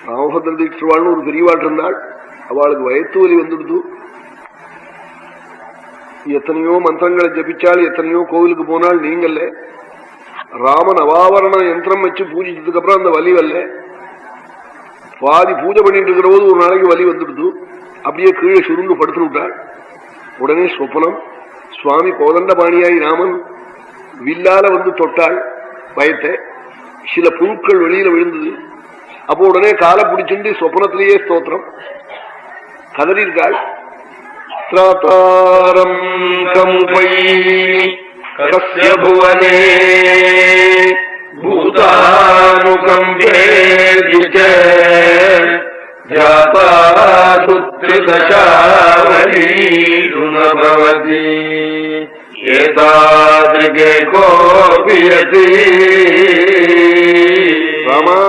ராமபத்ர தீட்சிவாள்னு ஒரு பெரியவாள் இருந்தாள். அவளுக்கு வயத்து வலி வந்துடுது. எத்தனையோ மந்திரங்களை ஜபிச்சாள், எத்தனையோ கோவிலுக்கு போனாள், நீங்கல்ல. ராமன் அவாவரண யந்திரம் வச்சு பூஜிச்சதுக்கு அப்புறம் அந்த வலி வரல. பாதி பூஜை பண்ணிட்டு இருக்கிற போது ஒரு நாளைக்கு வலி வந்துடுது. அப்படியே கீழே சுருண்டு படுத்து விட்டாள். உடனே சொப்பனம், சுவாமி கோதண்டபாணியாய் ராமன் வில்லால வந்து தொட்டாள் பயத்தை. சில புழுக்கள் வெளியில விழுந்தது. அப்போ உடனே காலை பிடிச்சுட்டு சொப்பனத்திலேயே ஸ்தோத்திரம் கதறியிருக்காள். த்ராதாரம் கமுபை கஸ்ய புவனே பூதானுகம்பேதிச்ச ஜாதாசுத்ரிதசாவலீருணபவதி ஏதாத்ரிகே கோபியதி. ராமா,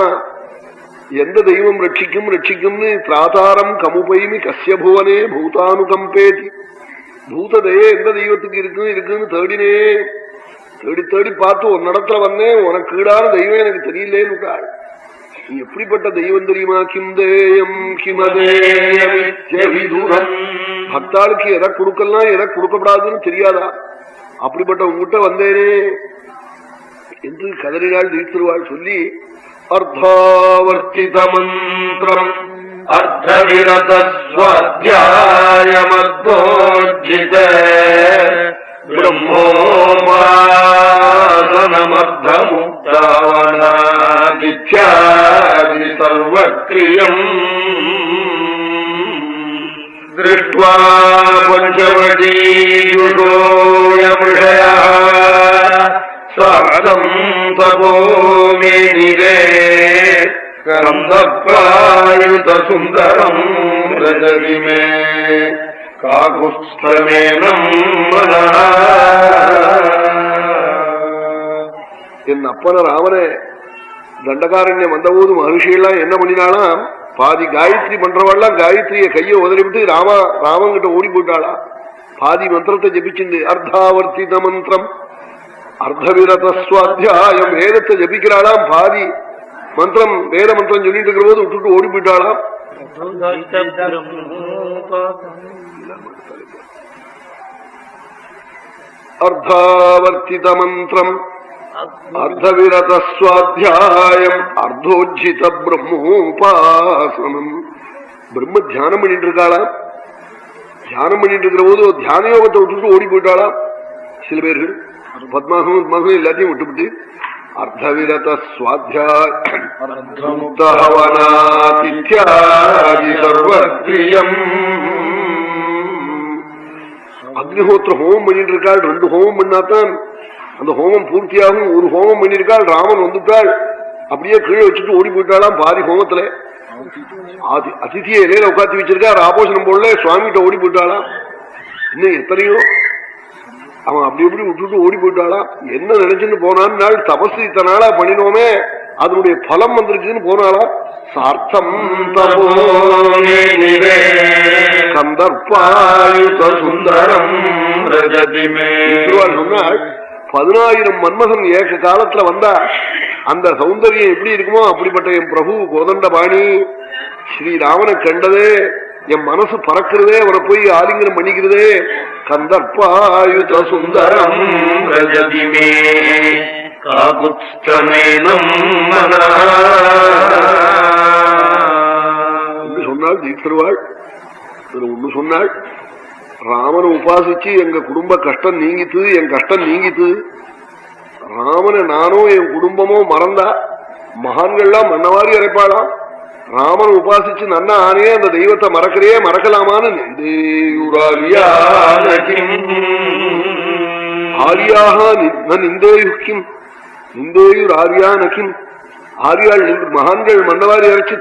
எந்த தெய்வம் ரட்சிக்கும் ரட்சிக்கும்னு திராதாரம் கமுபைமி கஸ்ய புவனே பூதானுகம்பேதி. பூததையே எந்த தெய்வத்துக்கு இருக்குன்னு தேடினே. தேடி தேடி பார்த்து ஒரு நடத்துல வந்தேன். உனக்கு ஈடான தெய்வம் எனக்கு தெரியலேன்னு. நீ எப்படிப்பட்ட தெய்வம் தெரியுமா? கிந்தேயம் கிமதேயம். பக்தாளுக்கு எதை கொடுக்கலாம் எதை கொடுக்கப்படாதுன்னு தெரியாதா? அப்படிப்பட்ட உங்ககிட்ட வந்தேனே என்று கதறினாள் தீர்த்திருவாள். சொல்லி அர்த்தாவர்த்தித மந்திரம் அர்த்தவிரத ஸ்வாத்யாயமத்வோஜ்ஜித பிரம்மோபாசனமர்த்தமுக்தாவனாதித்யாதி சர்வக்ரியம் திருஷ்ட்வா பஞ்சவடீயுஷோயமிஷயः சாதம் தபோ மே நிரே கந்தப்ராயுத சுந்தரம் ரஜதி மே காகுஸ்தமேனம் மனः. என் அப்பன ராமனே தண்டகாரண்யம் வந்தபோது மகர்ஷியெல்லாம் என்ன பண்ணினாலாம்? பாதி காயத்ரி பண்றவாள்லாம் காயத்ரிய கையை உதறிவிட்டு ராமன் கிட்ட ஓடி போயிட்டாளா. பாதி மந்திரத்தை ஜபிச்சுண்டு அர்த்தாவர்த்தித மந்திரம் அர்த்தவிரத ஸ்வாத்தியாயம் வேதத்தை ஜபிக்கிறாளாம். பாதி மந்திரம் வேத மந்திரம் சொல்லிட்டு இருக்கிற போது விட்டுட்டு ஓடி போயிட்டாளாம். அர்த்தாவர்த்தித மந்திரம் அர்த்தவிரத ஸ்வாத்தியாயம் அர்த்தோஜித பிரம்மோபாசனம். பிரம்ம தியானம் பண்ணிட்டு இருக்காளாம். தியானம் பண்ணிட்டு இருக்கிற போது தியான யோகத்தை விட்டுட்டு ஓடி போயிட்டாளாம். சில பேர்கள் பத்மாசனம் எல்லாத்தையும் விட்டுவிட்டு அர்த்தவிரத ஸ்வாத்தியாவனாதித்யாதி சர்வக்ரியம். அக்னிஹோத்திர ஹோமம் பண்ணிட்டு இருக்காள். 2 ஹோமம் பண்ணாதான் அந்த ஹோமம் பூர்த்தியாகும். ஒரு ஹோமம் பண்ணிருக்காள். ராமன் வந்துட்டாள். அப்படியே கீழே வச்சுட்டு ஓடி போயிட்டாளாம். பாதி ஹோமத்துல அதிதியை இலையில உட்காந்து வச்சிருக்கா. ஆபோஷனம் போடல, சுவாமிகிட்ட ஓடி போயிட்டாளாம். இன்னும் எத்தனையோ அவன் அப்படி எப்படி விட்டுட்டு ஓடி போயிட்டாளா. என்ன நினைச்சுன்னு போனான்? நாள் தபசு இத்தனை நாளா பண்ணினோமே அதனுடைய பலம் வந்திருக்குன்னு போனாளா. சார்த்தம் கந்தர்பாயுத சுந்தரம் சொன்னாள். 10,000 மன்மதன் ஏக காலத்துல வந்தா அந்த சௌந்தரியம் எப்படி இருக்குமோ அப்படிப்பட்ட என் பிரபு கோதண்டபாணி ஸ்ரீராமனை கண்டதே என் மனசு பறக்கிறதே. அவரை போய் ஆலிங்கனம் பண்ணிக்கிறதே. கந்தர்பாயுத சுந்தரம் ரஜதிமே காகுத்ஸ்தமேனம் மனः என்று சொன்னாள் தீட்சிருவாள். ஒண்ணு சொன்னாள், ராமனை உபாசிச்சு எங்க குடும்ப கஷ்டம் நீங்கித்து, என் கஷ்டம் நீங்கித்து. ராமனை நானோ என் குடும்பமோ மறந்தா மகான்கள்லாம் மன்னவாரி அரைப்பாளாம். ராமன் உபாசிச்சு நன்ன ஆனே அந்த தெய்வத்தை மறக்கிறே மறக்கலாமான்னு நிந்தேயுக்கிம் நிந்தேயுர் ஆரியா நகிம். ஆரியாள் மகான்கள் மன்னவாரி அரைச்சு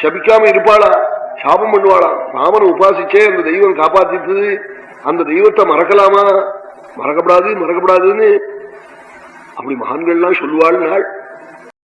சபிக்காம இருப்பாளா? சாபம் பண்ணுவாளா? ராமனை உபாசிச்சே அந்த தெய்வம் காப்பாத்திட்டு அந்த தெய்வத்தை மறக்கலாமா? மறக்கப்படாது மறக்கப்படாதுன்னு அப்படி மகான்கள்லாம் சொல்லுவாள். நாள்